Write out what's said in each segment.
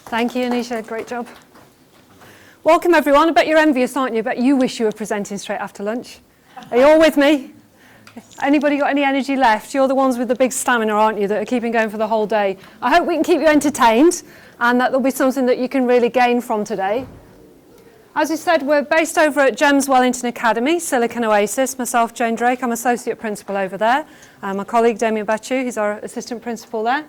Thank you, Anisha. Great job. Welcome, everyone. I bet you're envious, aren't you? I bet you wish you were presenting straight after lunch. Are you all with me? Anybody got any energy left? You're the ones with the big stamina, aren't you, that are keeping going for the whole day. I hope we can keep you entertained and that there'll be something that you can really gain from today. As we said, we're based over at GEMS Wellington Academy, Silicon Oasis. Myself, Jane Drake, I'm Associate Principal over there. My colleague, Damien Bachu, he's our Assistant Principal there.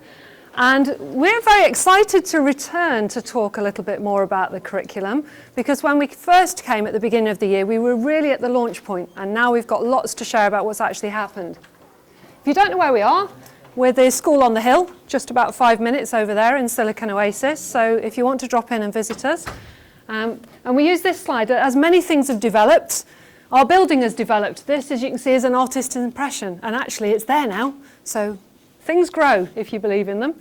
And we're very excited to return to talk a little bit more about the curriculum, because when we first came at the beginning of the year, we were really at the launch point, and now we've got lots to share about what's actually happened. If you don't know where we are, we're the school on the hill, just about 5 minutes over there in Silicon Oasis. So if you want to drop in and visit us. And we use this slide, as many things have developed. Our building has developed. This, as you can see, is an artist's impression, and actually it's there now. So things grow if you believe in them.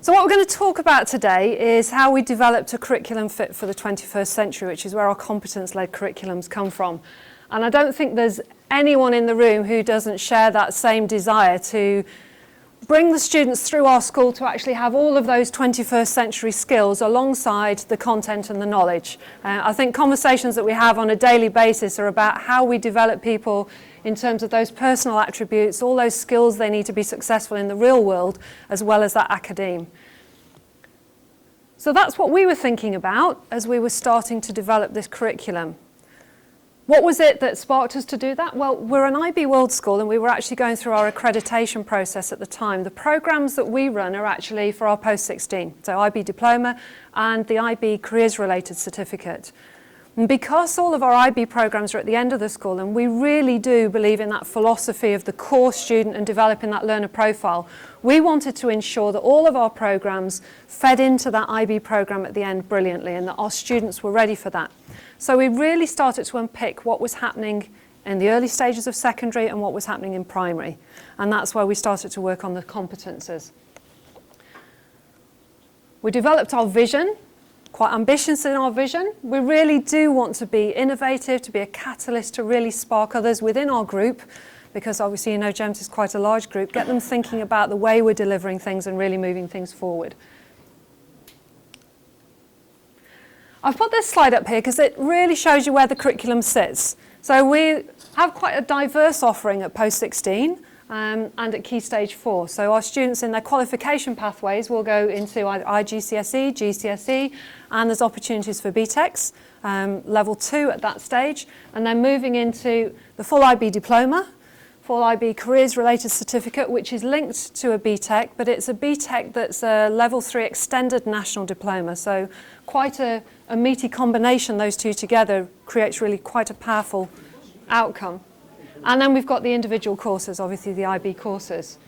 So what we're going to talk about today is how we developed a curriculum fit for the 21st century, which is where our competence-led curriculums come from. And I don't think there's anyone in the room who doesn't share that same desire to bring the students through our school to actually have all of those 21st century skills alongside the content and the knowledge. I think conversations that we have on a daily basis are about how we develop people in terms of those personal attributes, all those skills they need to be successful in the real world, as well as that academe. So that's what we were thinking about as we were starting to develop this curriculum. What was it that sparked us to do that? Well, we're an IB World School, and we were actually going through our accreditation process at the time. The programs that we run are actually for our post-16, so IB Diploma and the IB Careers-Related Certificate. And because all of our IB programs are at the end of the school, and we really do believe in that philosophy of the core student and developing that learner profile, we wanted to ensure that all of our programs fed into that IB program at the end brilliantly, and that our students were ready for that. So we really started to unpick what was happening in the early stages of secondary and what was happening in primary. And that's where we started to work on the competences. We developed our vision, quite ambitious in our vision. We really do want to be innovative, to be a catalyst to really spark others within our group, because obviously, you know, GEMS is quite a large group, get them thinking about the way we're delivering things and really moving things forward. I've put this slide up here because it really shows you where the curriculum sits. So we have quite a diverse offering at post-16 and at Key Stage 4. So our students in their qualification pathways will go into IGCSE, GCSE, and there's opportunities for BTECs, level 2 at that stage, and then moving into the full IB Diploma, full IB Careers-Related Certificate, which is linked to a BTEC, but it's a BTEC that's a level 3 extended national diploma. So quite a meaty combination, those two together, creates really quite a powerful outcome. And then we've got the individual courses, obviously the IB courses.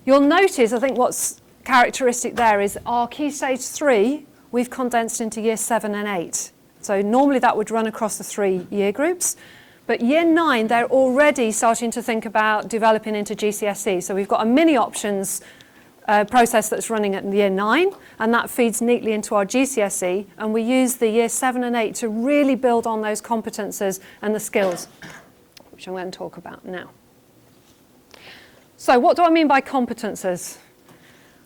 You'll notice, I think what's characteristic there is our Key Stage 3, we've condensed into Year 7 and 8. So normally that would run across the 3 year groups. But Year 9, they're already starting to think about developing into GCSE. So we've got a mini options process that's running at Year 9, and that feeds neatly into our GCSE, and we use the Year 7 and 8 to really build on those competences and the skills, which I'm going to talk about now. So what do I mean by competences?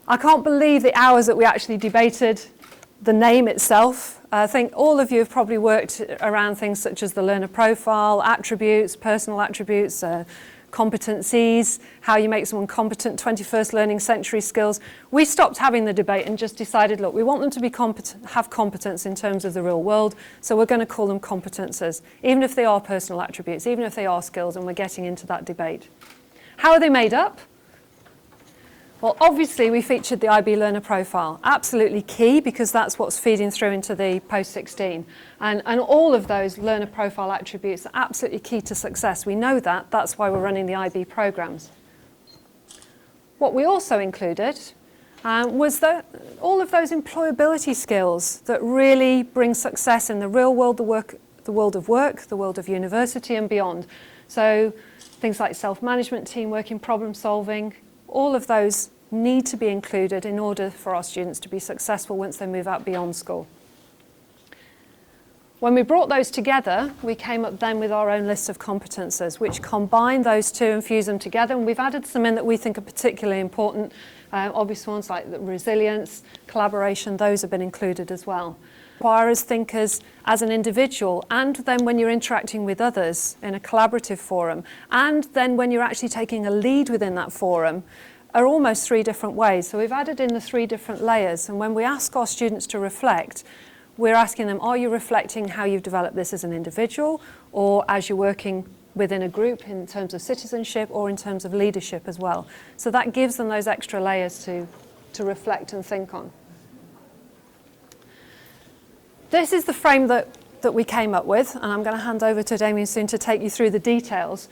I can't believe the hours that we actually debated the name itself. I think all of you have probably worked around things such as the learner profile, attributes, personal attributes, competencies, how you make someone competent, 21st learning century skills. We stopped having the debate and just decided, look, we want them to be have competence in terms of the real world, so we're going to call them competences, even if they are personal attributes, even if they are skills, and we're getting into that debate. How are they made up? Well, obviously, we featured the IB learner profile. Absolutely key, because that's what's feeding through into the post-16. And all of those learner profile attributes are absolutely key to success. We know that. That's why we're running the IB programs. What we also included was all of those employability skills that really bring success in the real world, the world of work, the world of university and beyond. So things like self-management, teamwork, and problem solving, all of those need to be included in order for our students to be successful once they move out beyond school. When we brought those together, we came up then with our own list of competences, which combine those two and fuse them together. And we've added some in that we think are particularly important. Obvious ones like the resilience, collaboration, those have been included as well. Acquirers, thinkers, as an individual, and then when you're interacting with others in a collaborative forum, and then when you're actually taking a lead within that forum, are almost three different ways. So we've added in the three different layers. And when we ask our students to reflect, we're asking them, are you reflecting how you've developed this as an individual, or as you're working within a group in terms of citizenship or in terms of leadership as well? So that gives them those extra layers to reflect and think on. This is the frame that we came up with, and I'm going to hand over to Damien soon to take you through the details.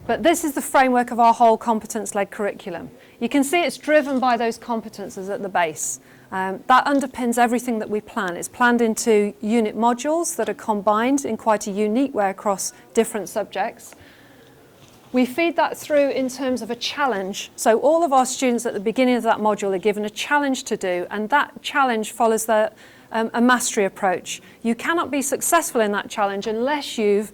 But this is the framework of our whole competence-led curriculum. You can see it's driven by those competences at the base. That underpins everything that we plan. It's planned into unit modules that are combined in quite a unique way across different subjects. We feed that through in terms of a challenge. So all of our students at the beginning of that module are given a challenge to do, and that challenge follows a mastery approach. You cannot be successful in that challenge unless you've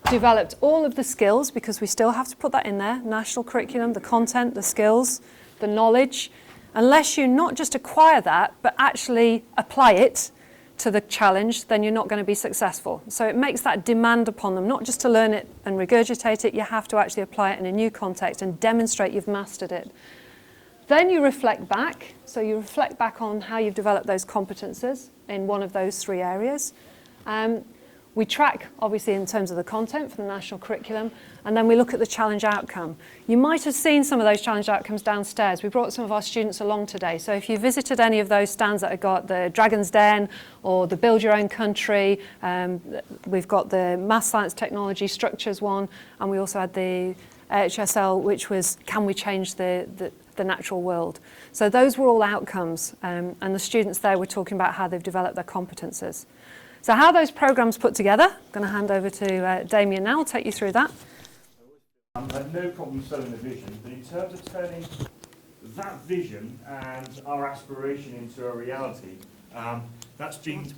developed all of the skills, because we still have to put that in there, national curriculum, the content, the skills, the knowledge. Unless you not just acquire that, but actually apply it to the challenge, then you're not going to be successful. So it makes that demand upon them, not just to learn it and regurgitate it, you have to actually apply it in a new context and demonstrate you've mastered it. Then you reflect back. So you reflect back on how you've developed those competences in one of those three areas. We track, obviously, in terms of the content for the national curriculum, and then we look at the challenge outcome. You might have seen some of those challenge outcomes downstairs. We brought some of our students along today. So if you visited any of those stands that have got the Dragon's Den or the Build Your Own Country, we've got the Math, Science, Technology, Structures one, and we also had the HSL, which was, can we change the natural world? So those were all outcomes, and the students there were talking about how they've developed their competences. So how those programmes put together, I'm going to hand over to Damien now, I'll take you through that. I had no problem selling the vision, but in terms of turning that vision and our aspiration into a reality, that's been...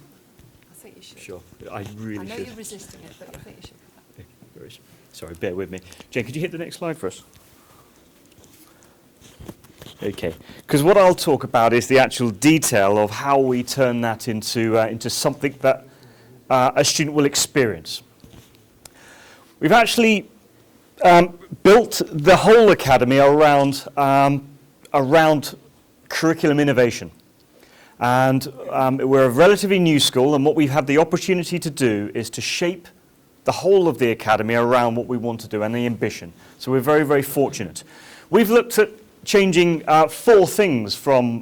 I think you should. Sure, I really should. I know you're resisting it, but I think you should. Okay, sorry, bear with me. Jane, could you hit the next slide for us? Okay, because what I'll talk about is the actual detail of how we turn that into something that a student will experience. We've actually built the whole academy around curriculum innovation. And we're a relatively new school, and what we've had the opportunity to do is to shape the whole of the academy around what we want to do and the ambition. So we're very, very fortunate. We've looked at changing four things from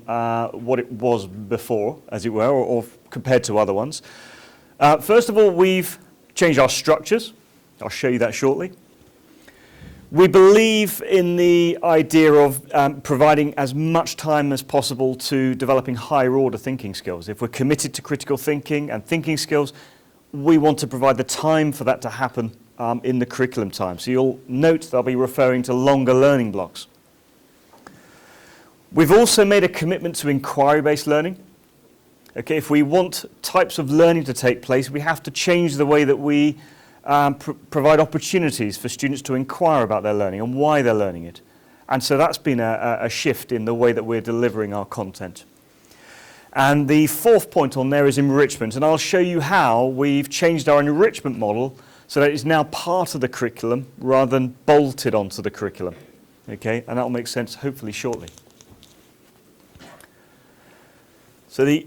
what it was before, as it were, or compared to other ones. First of all, we've changed our structures. I'll show you that shortly. We believe in the idea of providing as much time as possible to developing higher order thinking skills. If we're committed to critical thinking and thinking skills, we want to provide the time for that to happen in the curriculum time. So you'll note they'll be referring to longer learning blocks. We've also made a commitment to inquiry-based learning. Okay, if we want types of learning to take place, we have to change the way that we provide opportunities for students to inquire about their learning and why they're learning it. And so that's been a shift in the way that we're delivering our content. And the fourth point on there is enrichment, and I'll show you how we've changed our enrichment model so that it's now part of the curriculum rather than bolted onto the curriculum. Okay, and that'll make sense hopefully shortly. So the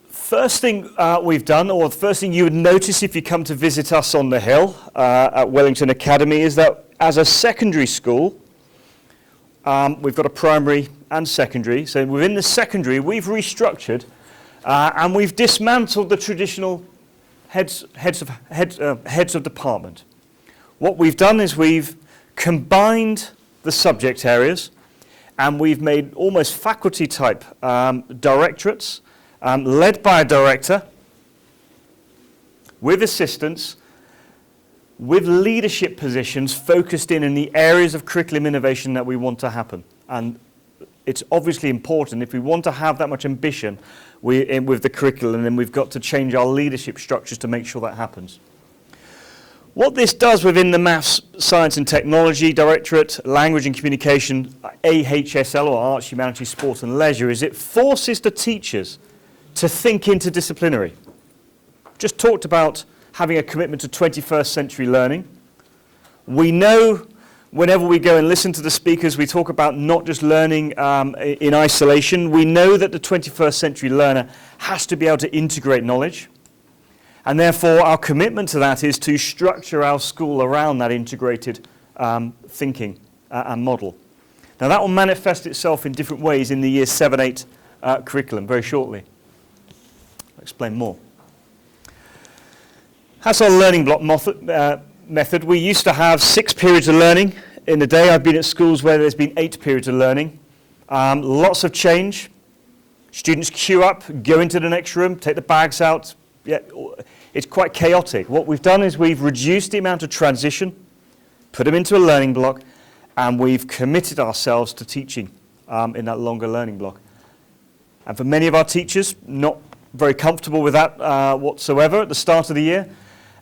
first thing we've done, or the first thing you would notice if you come to visit us on the Hill at Wellington Academy, is that as a secondary school, we've got a primary and secondary. So within the secondary, we've restructured and we've dismantled the traditional heads of department. What we've done is we've combined the subject areas, and we've made almost faculty-type directorates led by a director, with assistants, with leadership positions focused in the areas of curriculum innovation that we want to happen. And it's obviously important. If we want to have that much ambition with the curriculum, then we've got to change our leadership structures to make sure that happens. What this does within the Maths, Science and Technology Directorate, Language and Communication, AHSL, or Arts, Humanities, Sport and Leisure, is it forces the teachers to think interdisciplinary. Just talked about having a commitment to 21st century learning. We know whenever we go and listen to the speakers, we talk about not just learning in isolation. We know that the 21st century learner has to be able to integrate knowledge. And therefore, our commitment to that is to structure our school around that integrated thinking and model. Now, that will manifest itself in different ways in the Year 7-8 curriculum very shortly. I'll explain more. That's our learning block method. We used to have 6 periods of learning in the day. I've been at schools where there's been 8 periods of learning. Lots of change. Students queue up, go into the next room, take the bags out. Yeah, it's quite chaotic. What we've done is we've reduced the amount of transition, put them into a learning block, and we've committed ourselves to teaching in that longer learning block. And for many of our teachers, not very comfortable with that whatsoever at the start of the year.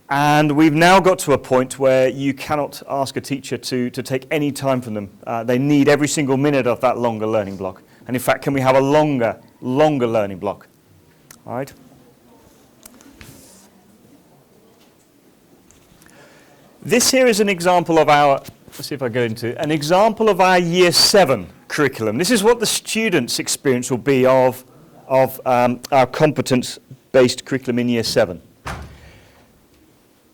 And we've now got to a point where you cannot ask a teacher to take any time from them. They need every single minute of that longer learning block. And in fact, can we have a longer learning block? All right. This here is an example of our, let's see if I go into, an example of our Year 7 curriculum. This is what the students' experience will be of our competence-based curriculum in Year 7.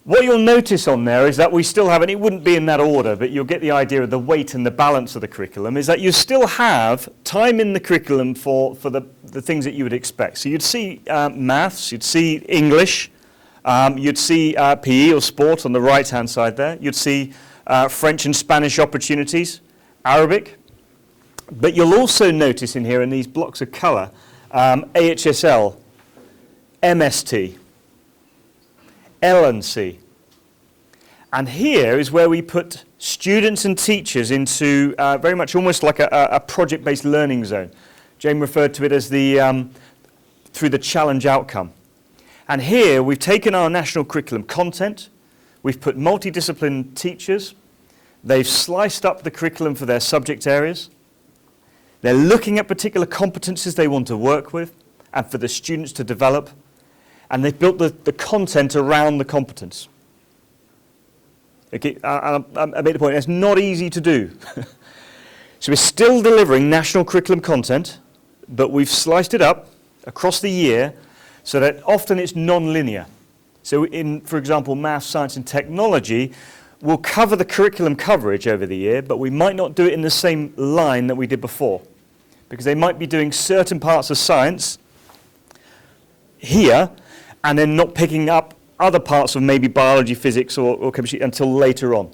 What you'll notice on there is that we still have, and it wouldn't be in that order, but you'll get the idea of the weight and the balance of the curriculum, is that you still have time in the curriculum for the things that you would expect. So you'd see maths, you'd see English, you'd see PE or sport on the right-hand side there. You'd see French and Spanish opportunities, Arabic. But you'll also notice in here in these blocks of colour, AHSL, MST, L&C. And here is where we put students and teachers into very much almost like a project-based learning zone. Jane referred to it as the through the challenge outcome. And here we've taken our national curriculum content, we've put multidisciplined teachers, they've sliced up the curriculum for their subject areas, they're looking at particular competencies they want to work with and for the students to develop, and they've built the content around the competence. Okay, I made the point, it's not easy to do. So we're still delivering national curriculum content, but we've sliced it up across the year so that often it's non-linear. So in, for example, Maths, Science and Technology, we'll cover the curriculum coverage over the year, but we might not do it in the same line that we did before, because they might be doing certain parts of science here, and then not picking up other parts of maybe biology, physics, or chemistry until later on.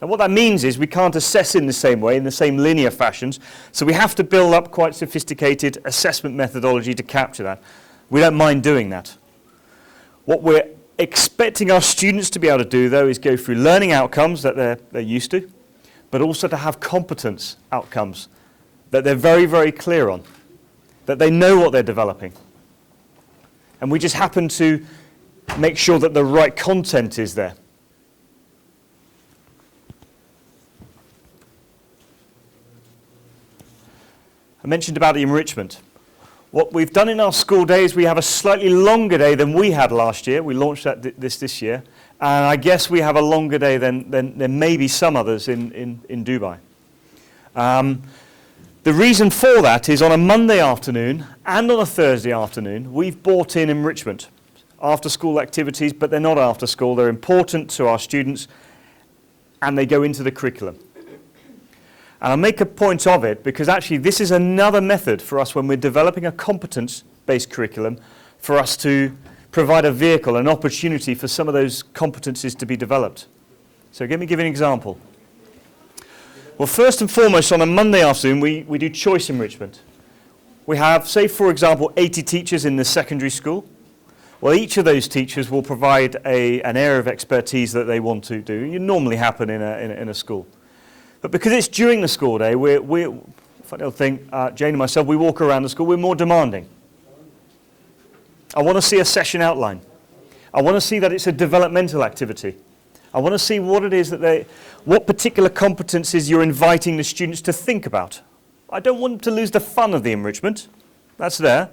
And what that means is we can't assess in the same way, in the same linear fashions, so we have to build up quite sophisticated assessment methodology to capture that. We don't mind doing that. What we're expecting our students to be able to do, though, is go through learning outcomes that they're used to, but also to have competence outcomes that they're very, very clear on, that they know what they're developing. And we just happen to make sure that the right content is there. I mentioned about the enrichment. What we've done in our school day is we have a slightly longer day than we had last year. We launched that this year. And I guess we have a longer day than maybe some others in Dubai. The reason for that is on a Monday afternoon and on a Thursday afternoon, we've brought in enrichment. After-school activities, but they're not after school. They're important to our students, and they go into the curriculum. And I'll make a point of it because actually this is another method for us when we're developing a competence-based curriculum for us to provide a vehicle, an opportunity for some of those competencies to be developed. So let me give you an example. Well, first and foremost, on a Monday afternoon, we do choice enrichment. We have, say, for example, 80 teachers in the secondary school. Well, each of those teachers will provide an area of expertise that they want to do. It normally happen in a school. But because it's during the school day, we're funny little thing, Jane and myself, we walk around the school, we're more demanding. I want to see a session outline. I want to see that it's a developmental activity. I want to see what it is that what particular competencies you're inviting the students to think about. I don't want them to lose the fun of the enrichment. That's there.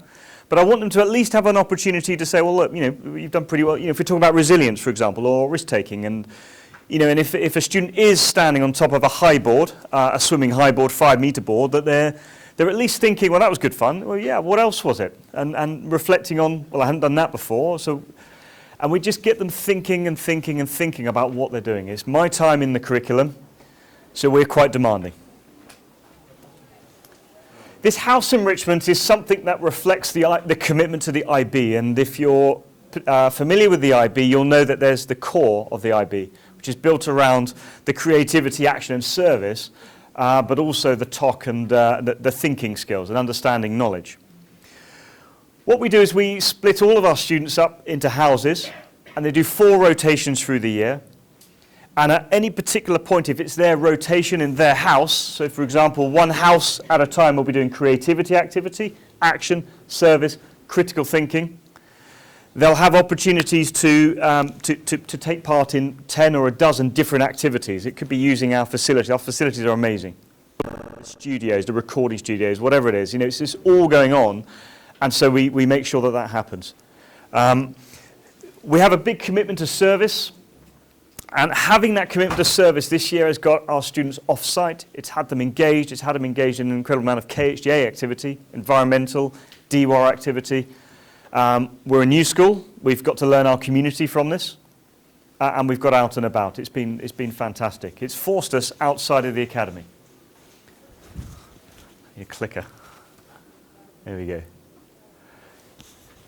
But I want them to at least have an opportunity to say, well, look, you've done pretty well. If we're talking about resilience, for example, or risk-taking, and if a student is standing on top of a high board, a swimming high board, 5-meter board, that they're at least thinking, well, that was good fun. Well, yeah, what else was it? And reflecting on, well, I hadn't done that before. And we just get them thinking and thinking and thinking about what they're doing. It's my time in the curriculum, so we're quite demanding. This house enrichment is something that reflects the commitment to the IB. And if you're familiar with the IB, you'll know that there's the core of the IB, which is built around the creativity, action and service, but also the TOC and the thinking skills and understanding knowledge. What we do is we split all of our students up into houses, and they do 4 rotations through the year. And at any particular point, if it's their rotation in their house, so for example, 1 house at a time, we'll be doing creativity activity, action, service, critical thinking. They'll have opportunities to take part in 10 or a dozen different activities. It could be using our facilities. Our facilities are amazing. Studios, the recording studios, whatever it is. It's just all going on. And so we make sure that happens. We have a big commitment to service. And having that commitment to service this year has got our students off-site. It's had them engaged. It's had them engaged in an incredible amount of KHDA activity, environmental, DWAR activity. We're a new school. We've got to learn our community from this. And we've got out and about. It's been fantastic. It's forced us outside of the academy. Your clicker. There we go.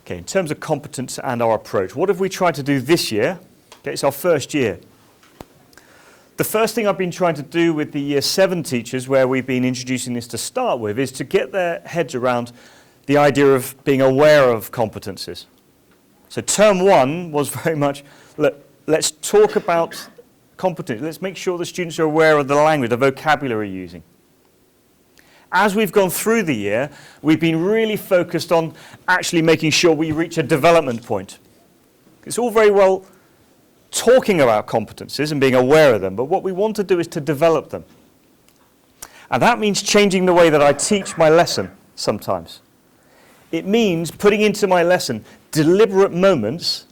Okay, in terms of competence and our approach, what have we tried to do this year? Okay, it's our first year. The first thing I've been trying to do with the Year 7 teachers, where we've been introducing this to start with, is to get their heads around the idea of being aware of competencies. So term 1 was very much, let's talk about competence. Let's make sure the students are aware of the language, the vocabulary using. As we've gone through the year, we've been really focused on actually making sure we reach a development point. It's all very well talking about competencies and being aware of them, but what we want to do is to develop them. And that means changing the way that I teach my lesson sometimes. It means putting into my lesson deliberate moments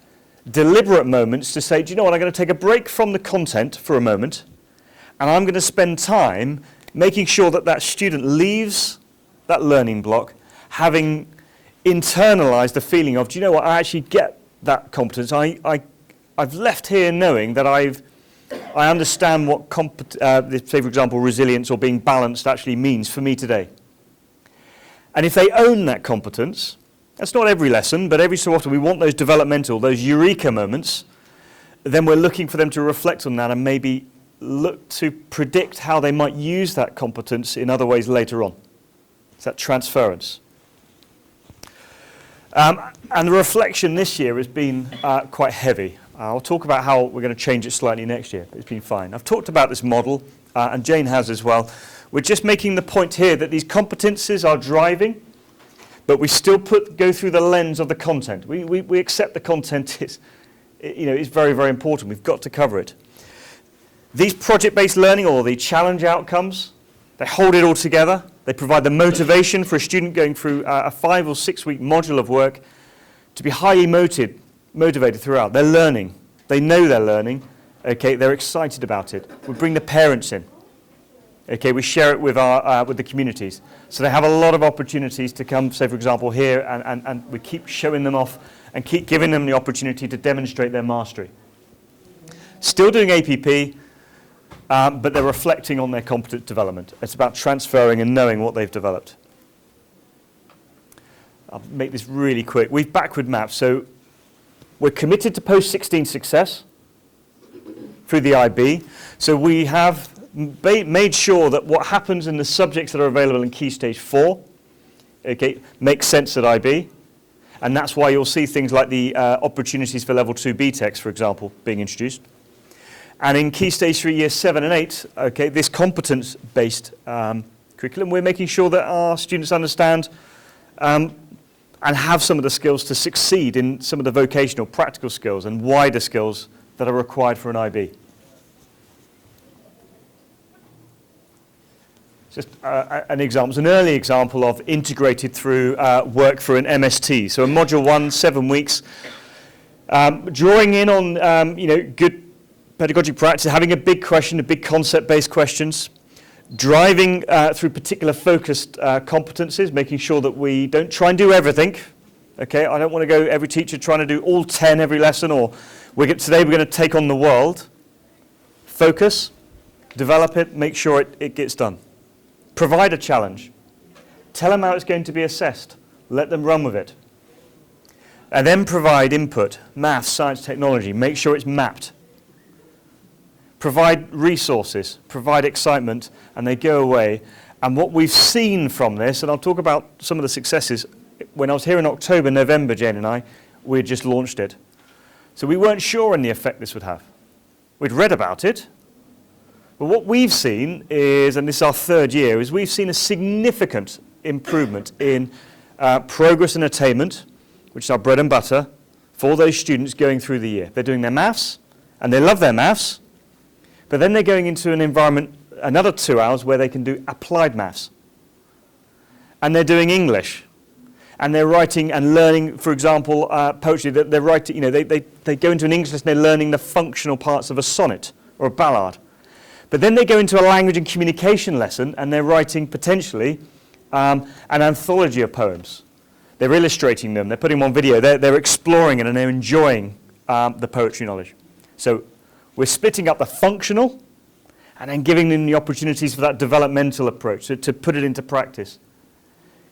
to say, do you know what, I'm going to take a break from the content for a moment, and I'm going to spend time making sure that student leaves that learning block having internalized the feeling of, do you know what, I actually get that competence. I've left here knowing that I understand what, say for example, resilience or being balanced actually means for me today. And if they own that competence, that's not every lesson, but every so often we want those developmental, those eureka moments, then we're looking for them to reflect on that and maybe look to predict how they might use that competence in other ways later on. It's that transference. And the reflection this year has been quite heavy. I'll talk about how we're going to change it slightly next year, but it's been fine. I've talked about this model, and Jane has as well. We're just making the point here that these competencies are driving, but we still go through the lens of the content. We accept the content is very, very important. We've got to cover it. These project-based learning, or the challenge outcomes, they hold it all together. They provide the motivation for a student going through a 5 or 6 week module of work to be highly motivated throughout. They're learning. They know they're learning. Okay, they're excited about it. We bring the parents in. Okay, we share it with the communities. So they have a lot of opportunities to come, say for example here, and we keep showing them off and keep giving them the opportunity to demonstrate their mastery. Still doing APP, but they're reflecting on their competence development. It's about transferring and knowing what they've developed. I'll make this really quick. We've backward mapped. So we're committed to post-16 success through the IB. So we have made sure that what happens in the subjects that are available in Key Stage 4 makes sense at IB. And that's why you'll see things like the opportunities for Level 2 BTECs, for example, being introduced. And in Key Stage 3, Years 7 and 8, this competence-based curriculum. We're making sure that our students understand and have some of the skills to succeed in some of the vocational, practical skills and wider skills that are required for an IB. Just an example, it's an early example of integrated through work through an MST. So in Module 1, 7 weeks, drawing in on good pedagogic practice, having a big question, a big concept-based questions, driving through particular focused competencies, making sure that we don't try and do everything. Okay, I don't want to go every teacher trying to do all 10 every lesson, or today we're going to take on the world. Focus, develop it, make sure it gets done. Provide a challenge. Tell them how it's going to be assessed. Let them run with it. And then provide input, maths, science, technology. Make sure it's mapped. Provide resources, provide excitement, and they go away. And what we've seen from this, and I'll talk about some of the successes, when I was here in October, November, Jane and I, we had just launched it. So we weren't sure on the effect this would have. We'd read about it. But what we've seen is, and this is our third year, is we've seen a significant improvement in progress and attainment, which is our bread and butter, for those students going through the year. They're doing their maths, and they love their maths, but then they're going into an environment, another 2 hours, where they can do applied maths. And they're doing English, and they're writing and learning, for example, poetry. They're writing, they go into an English lesson, they're learning the functional parts of a sonnet or a ballad. But then they go into a language and communication lesson, and they're writing, potentially, an anthology of poems. They're illustrating them, they're putting them on video, they're exploring it, and they're enjoying the poetry knowledge. So we're splitting up the functional, and then giving them the opportunities for that developmental approach, to put it into practice.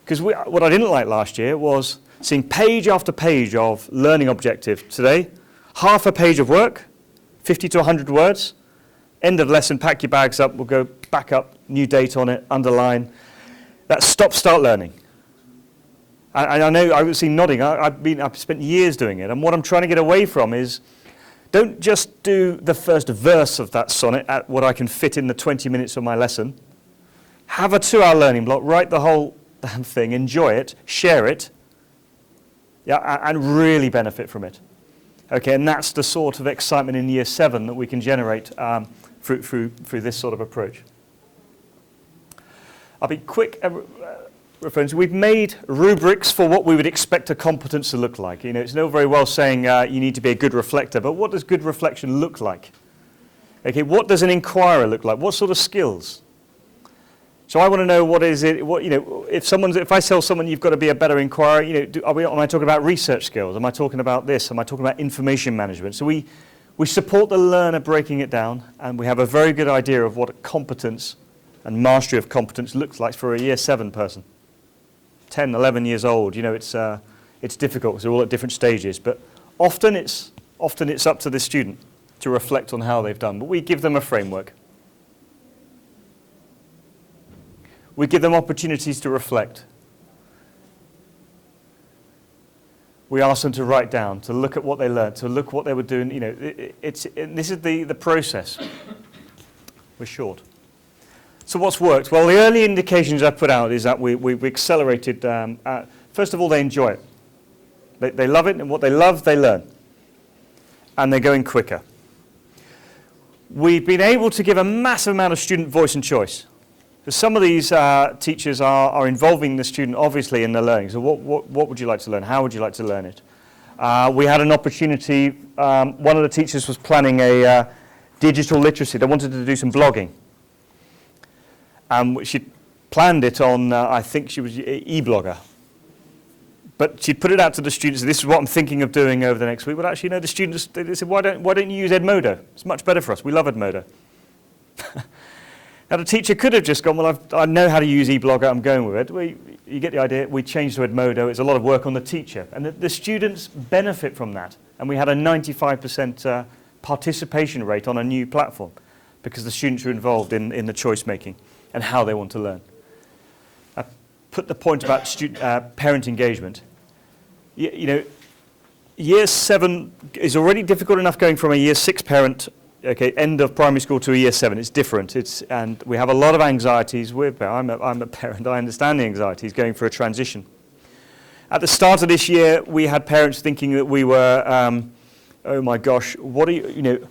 Because what I didn't like last year was seeing page after page of learning objective. Today, half a page of work, 50 to 100 words, end of lesson, pack your bags up, we'll go back up, new date on it, underline. That's stop, start learning. And I know, I was seen nodding, I've spent years doing it, and what I'm trying to get away from is, don't just do the first verse of that sonnet at what I can fit in the 20 minutes of my lesson. Have a 2-hour learning block, write the whole damn thing, enjoy it, share it, and really benefit from it. Okay, and that's the sort of excitement in year 7 that we can generate through this sort of approach. I'll be quick reference. We've made rubrics for what we would expect a competence to look like. It's no very well saying you need to be a good reflector, but what does good reflection look like? Okay, what does an inquirer look like? What sort of skills? So I want to know what is it. If I tell someone you've got to be a better inquirer, am I talking about research skills? Am I talking about this? Am I talking about information management? So we support the learner breaking it down, and we have a very good idea of what competence and mastery of competence looks like for a year 7 person. 10, 11 years old, it's difficult because they're all at different stages, but often it's up to the student to reflect on how they've done, but we give them a framework. We give them opportunities to reflect. We ask them to write down, to look at what they learned, to look what they were doing. This is the process. We're short. So what's worked? Well, the early indications I put out is that we accelerated. First of all, they enjoy it. They love it, and what they love, they learn. And they're going quicker. We've been able to give a massive amount of student voice and choice. So some of these teachers are involving the student, obviously, in the learning. So what would you like to learn? How would you like to learn it? We had an opportunity. One of the teachers was planning a digital literacy. They wanted to do some blogging. She planned it on, I think she was e-blogger. But she'd put it out to the students, this is what I'm thinking of doing over the next week. But actually, the students, they said, why don't you use Edmodo? It's much better for us. We love Edmodo. Now, the teacher could have just gone, well, I know how to use eBlogger, I'm going with it. You get the idea. We changed to Edmodo. It's a lot of work on the teacher. And the students benefit from that. And we had a 95% participation rate on a new platform because the students are involved in the choice making and how they want to learn. I put the point about parent engagement. Year 7 is already difficult enough going from a year 6 parent Okay, end of primary school to a year 7, it's different. And we have a lot of anxieties. I'm a parent, I understand the anxieties going through a transition. At the start of this year, we had parents thinking that we were, oh my gosh, what are you,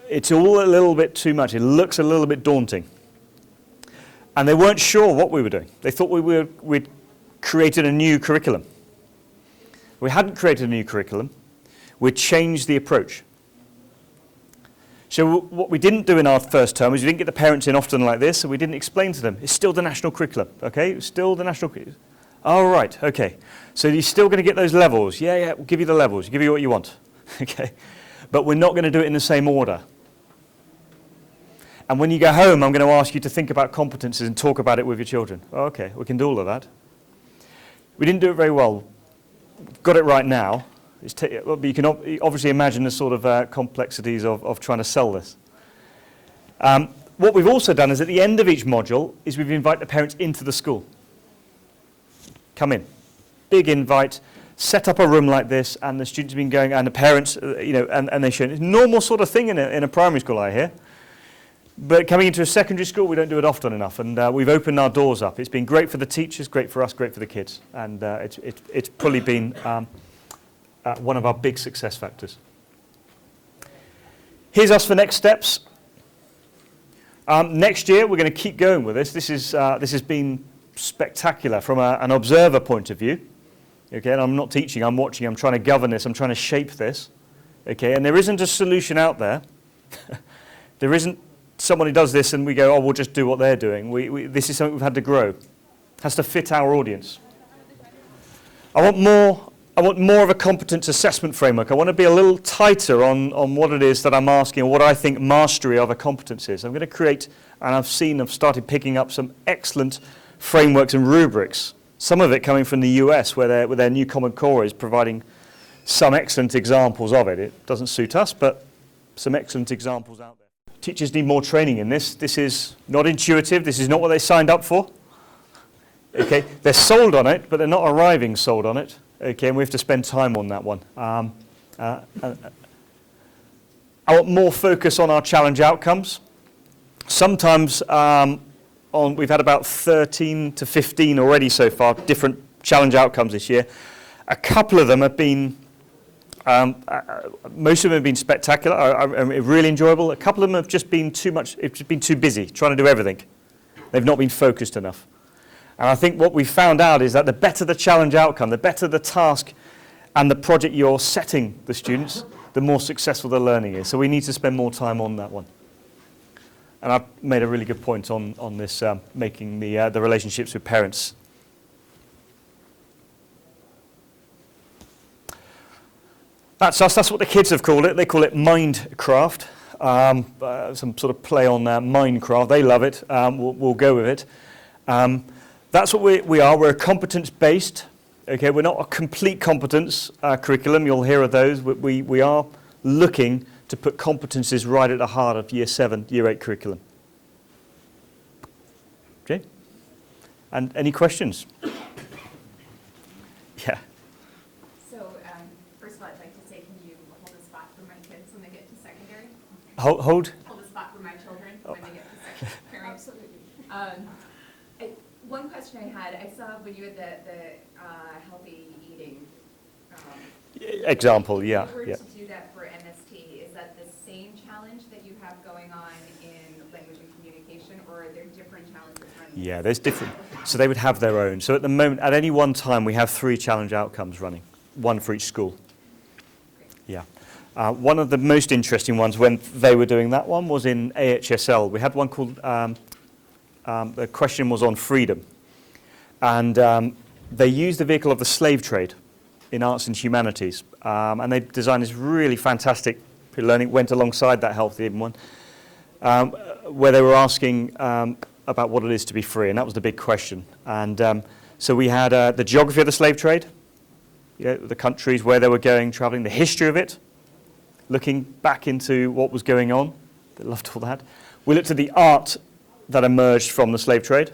it's all a little bit too much. It looks a little bit daunting. And they weren't sure what we were doing. They thought we'd created a new curriculum. We hadn't created a new curriculum. We'd changed the approach. So what we didn't do in our first term is we didn't get the parents in often like this, and we didn't explain to them, it's still the national curriculum, okay? It's still the national curriculum. Oh, right, okay. So you're still going to get those levels. Yeah, we'll give you the levels. We'll give you what you want, okay? But we're not going to do it in the same order. And when you go home, I'm going to ask you to think about competences and talk about it with your children. Oh, okay, we can do all of that. We didn't do it very well. We've got it right now. But you can obviously imagine the sort of complexities of trying to sell this. What we've also done is at the end of each module is we've invited the parents into the school. Come in. Big invite. Set up a room like this, and the students have been going, and the parents, and they show it. It's a normal sort of thing in a primary school, I hear. But coming into a secondary school, we don't do it often enough, and we've opened our doors up. It's been great for the teachers, great for us, great for the kids, and it's probably been one of our big success factors. Here's us for next steps. Next year, we're going to keep going with this. This has been spectacular from an observer point of view. Okay, and I'm not teaching, I'm watching, I'm trying to govern this, I'm trying to shape this. Okay, and there isn't a solution out there. There isn't someone who does this and we go, oh, we'll just do what they're doing. This is something we've had to grow. It has to fit our audience. I want more of a competence assessment framework. I want to be a little tighter on what it is that I'm asking, or what I think mastery of a competence is. I'm going to create, and I've started picking up some excellent frameworks and rubrics. Some of it coming from the US, where their new Common Core is providing some excellent examples of it. It doesn't suit us, but some excellent examples out there. Teachers need more training in this. This is not intuitive. This is not what they signed up for. Okay, they're sold on it, but they're not arriving sold on it. Okay, and we have to spend time on that one. I want more focus on our challenge outcomes. Sometimes we've had about 13 to 15 already so far, different challenge outcomes this year. A couple of them have been, most of them have been spectacular, really enjoyable. A couple of them have just been too much, it's just been too busy trying to do everything. They've not been focused enough. And I think what we've found out is that the better the challenge outcome, the better the task and the project you're setting the students, the more successful the learning is. So we need to spend more time on that one. And I've made a really good point on this, making the relationships with parents. That's us. That's what the kids have called it. They call it Mindcraft. Some sort of play on Minecraft. They love it. We'll go with it. That's what we are. We're competence-based. Okay, we're not a complete competence curriculum. You'll hear of those. We are looking to put competencies right at the heart of Year 7, Year 8 curriculum. Okay? And any questions? Yeah. So, first of all, I'd like to say, can you hold a spot for my kids when they get to secondary? Hold? Hold a spot for my children when they get to secondary. Absolutely. One question I had, I saw when you had the healthy eating example, yeah. If you were yeah. to do that for MST, is that the same challenge that you have going on in language and communication, or are there different challenges running? Yeah, there's different. So they would have their own. So at the moment, at any one time, we have 3 challenge outcomes running, 1 for each school. Great. Yeah. One of the most interesting ones when they were doing that one was in AHSL. We had one called, the question was on freedom. And they used the vehicle of the slave trade in arts and humanities. And they designed this really fantastic learning, went alongside that healthy eating one, where they were asking about what it is to be free, and that was the big question. And so we had the geography of the slave trade, the countries where they were going, traveling, the history of it, looking back into what was going on. They loved all that. We looked at the art that emerged from the slave trade.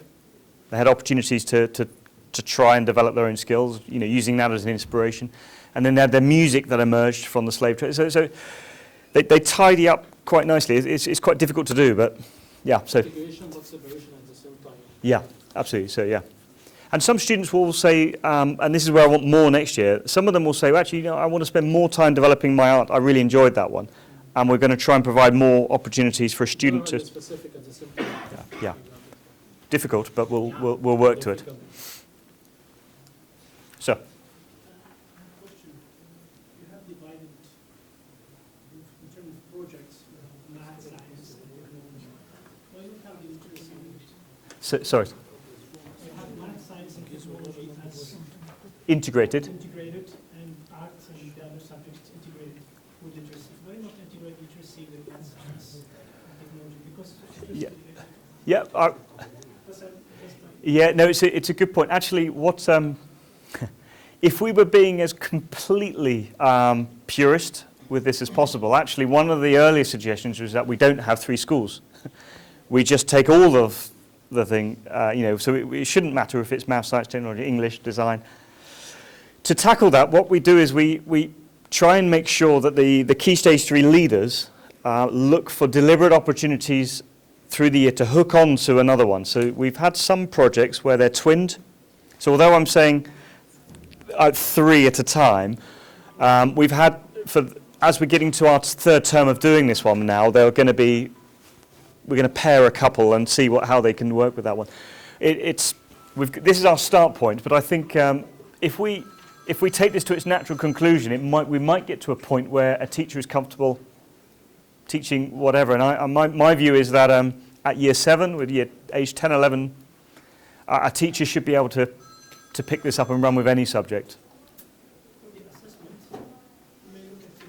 They had opportunities to try and develop their own skills, using that as an inspiration. And then they had the music that emerged from the slave trade. So they tidy up quite nicely. It's quite difficult to do, but yeah. So Integration but separation at the same time. yeah, absolutely. So yeah. And some students will say, and this is where I want more next year, some of them will say, well, actually, I want to spend more time developing my art. I really enjoyed that one. And we're going to try and provide more opportunities for a student to... Specific at the same time. Yeah. Difficult, but we'll work to it. So. Question. You have divided in terms of projects, math, science, and technology. Why don't you have the literacy in it? Sorry. You have math, science, and technology as Integrated. integrated, and arts and the other subjects integrated with literacy. Why not integrate literacy with math, science, and technology? Because Yeah. Yeah. Because Yeah. No, it's a good point. Actually, what if we were being as completely purist with this as possible? Actually, one of the earlier suggestions was that we don't have 3 schools. We just take all of the thing, so it shouldn't matter if it's math, science, technology, English, design. To tackle that, what we do is we try and make sure that the Key Stage 3 leaders look for deliberate opportunities through the year to hook on to another one. So we've had some projects where they're twinned. So although I'm saying 3 at a time, we've had, as we're getting to our 3rd term of doing this one now, we're going to pair a couple and see how they can work with that one. This is our start point, but I think if we take this to its natural conclusion, we might get to a point where a teacher is comfortable teaching whatever. And my view is that at year 7, with age 10, 11, a teacher should be able to pick this up and run with any subject. for the assessment, you may look at the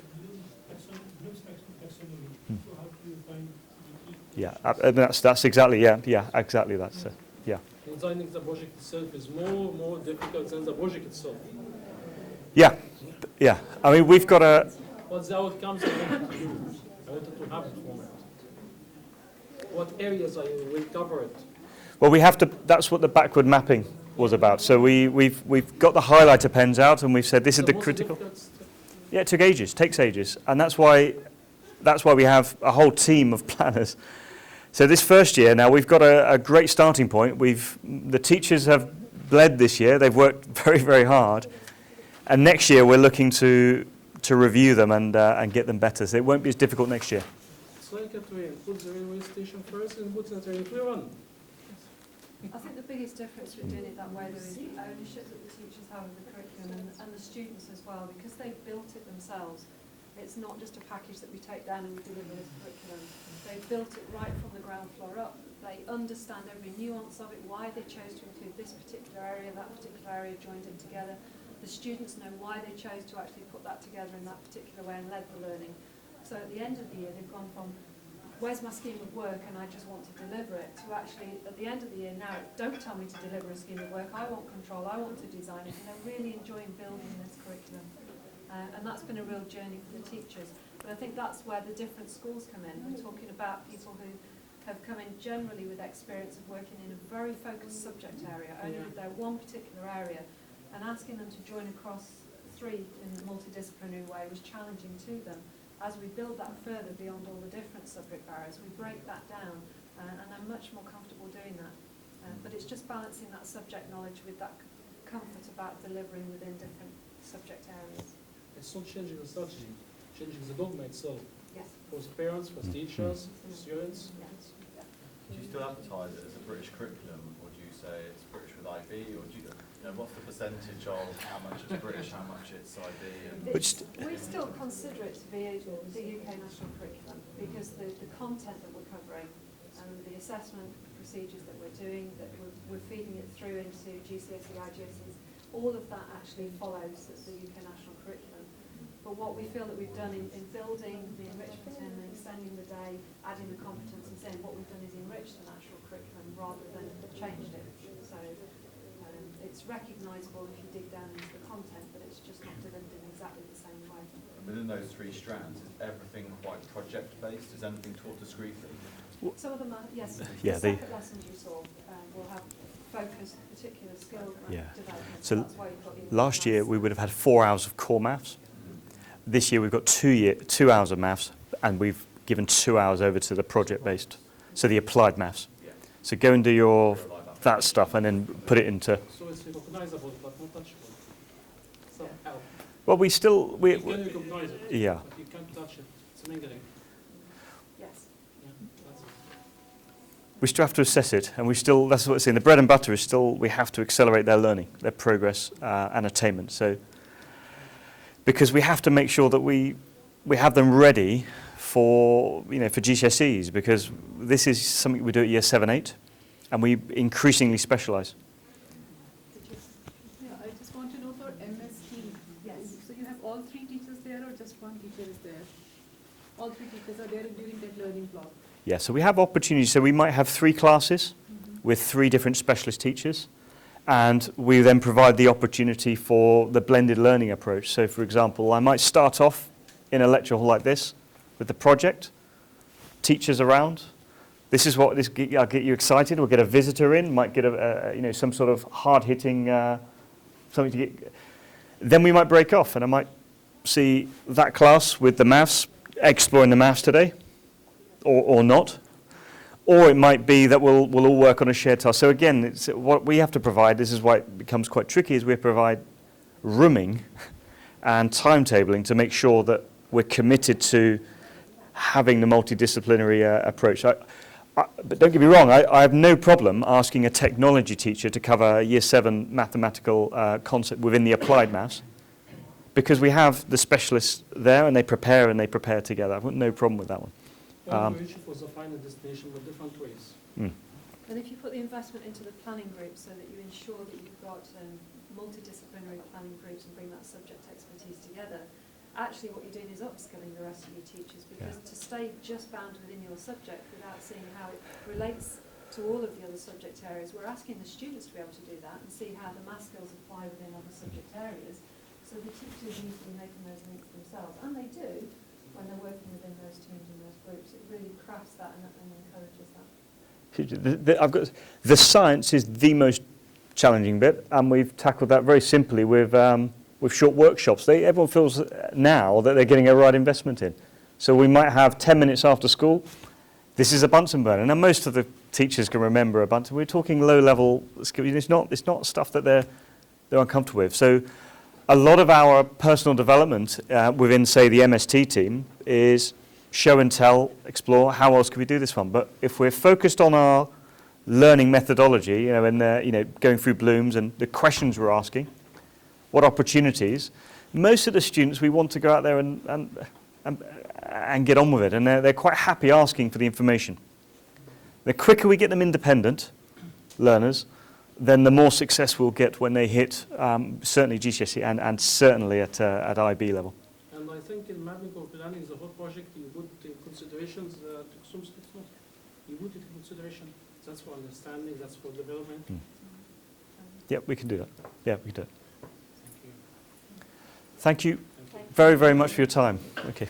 Bloom's taxonomy to help you find the key. Yeah, that's exactly, exactly that. So, yeah. Designing the project itself is more difficult than the project itself. Yeah, yeah. I mean, we've got a... What's the outcomes I wanted to do? I wanted to have it from it. What areas I will cover it? Well, we have to. That's what the backward mapping was about. So we've got the highlighter pens out, and we've said this is the most critical. difficult step. Yeah, it takes ages, and that's why we have a whole team of planners. So this first year now we've got a great starting point. The teachers have bled this year. They've worked very, very hard, and next year we're looking to review them and get them better. So it won't be as difficult next year. It's like a train. Put the railway station first and put the train to run. I think the biggest difference with doing it that way, though, is the ownership that the teachers have of the curriculum and the students as well, because they've built it themselves. It's not just a package that we take down and we deliver as curriculum. They've built it right from the ground floor up. They understand every nuance of it, why they chose to include this particular area, that particular area, joined it together. The students know why they chose to actually put that together in that particular way and led the learning. So at the end of the year, they've gone from, where's my scheme of work and I just want to deliver it, to actually, at the end of the year, now, don't tell me to deliver a scheme of work, I want control, I want to design it, and they're really enjoying building this curriculum. And that's been a real journey for the teachers. But I think that's where the different schools come in. We're talking about people who have come in generally with experience of working in a very focused subject area, only with their one particular area, and asking them to join across 3 in a multidisciplinary way was challenging to them. As we build that further beyond all the different subject barriers, we break that down, and I'm much more comfortable doing that. But it's just balancing that subject knowledge with that comfort about delivering within different subject areas. It's not changing the strategy, changing the dogma itself. Yes. For the parents, for teachers, for students. Yes. Do you still advertise it as a British curriculum, or do you say it's British with IB, or do you know, what's the percentage of how much it's British, how much it's IB? And We still consider it to be the UK national curriculum because the content that we're covering and the assessment procedures that we're doing, that we're feeding it through into GCSE, IGCSEs, all of that actually follows the UK national curriculum. But what we feel that we've done in building the enrichment and extending the day, adding the competence and saying what we've done is enrich the national curriculum rather than changed it. So it's recognisable if you dig down into the content, but it's just not delivered in exactly the same way. within those 3 strands, is everything quite project-based? Is anything taught discreetly? Some of them are, yes. Yeah, the separate lessons you saw will have focused particular skill development. So that's why you've got the last year we would have had 4 hours of core maths. This year we've got 2 hours of maths and we've given 2 hours over to the project-based, so the applied maths. Yeah. So go and do your that stuff and then put it into. So it's recognizable but not touchable. Somehow. Well, we still You can recognize it, yeah. but you can't touch it. It's mingling. Yes. Yeah, that's it. We still have to assess it, and that's what it's saying. The bread and butter is still, we have to accelerate their learning, their progress and attainment. So, because we have to make sure that we have them ready for, for GCSEs, because this is something we do at year 7, 8, and we increasingly specialise. Yeah, I just want to know for MST. Yes. So you have all 3 teachers there, or just one teacher is there? All 3 teachers are there during that learning block. Yeah, so we have opportunities. So we might have 3 classes with 3 different specialist teachers, and we then provide the opportunity for the blended learning approach. So, for example, I might start off in a lecture hall like this with the project, teachers around. This is what I'll get you excited. We'll get a visitor in, might get some sort of hard-hitting something to get. Then we might break off, and I might see that class with the maths, exploring the maths today, or not. Or it might be that we'll all work on a shared task. So again, it's what we have to provide. This is why it becomes quite tricky. Is we provide rooming and timetabling to make sure that we're committed to having the multidisciplinary approach. But don't get me wrong. I have no problem asking a technology teacher to cover a year 7 mathematical concept within the applied maths, because we have the specialists there and they prepare together. I've got no problem with that one. Well, we reach for the final destination with different ways. And if you put the investment into the planning group so that you ensure that you've got multidisciplinary planning groups and bring that subject expertise together, actually what you're doing is upskilling the rest of your teachers, because to stay just bound within your subject without seeing how it relates to all of the other subject areas, we're asking the students to be able to do that and see how the math skills apply within other subject areas. So the teachers need to be making those links themselves, and they do when they're working within those teams and those groups. It really crafts that and encourages that. I've got the science is the most challenging bit, and we've tackled that very simply with short workshops. Everyone feels now that they're getting a right investment in. So we might have 10 minutes after school. This is a Bunsen burner. Now most of the teachers can remember a Bunsen. We're talking low-level skills. It's not stuff that they're uncomfortable with. So a lot of our personal development within, say, the MST team is show and tell, explore, how else can we do this one? But if we're focused on our learning methodology, and going through Bloom's and the questions we're asking, what opportunities, most of the students, we want to go out there and get on with it, and they're quite happy asking for the information. The quicker we get them independent learners, then the more success we'll get when they hit certainly GCSE and certainly at IB level. And I think in mapping or planning the whole project, you would take considerations to some students. You would take consideration. That's for understanding. That's for development. Yeah, we can do that. Yeah, we can do it. Thank you. Thank you very, very much for your time. Okay.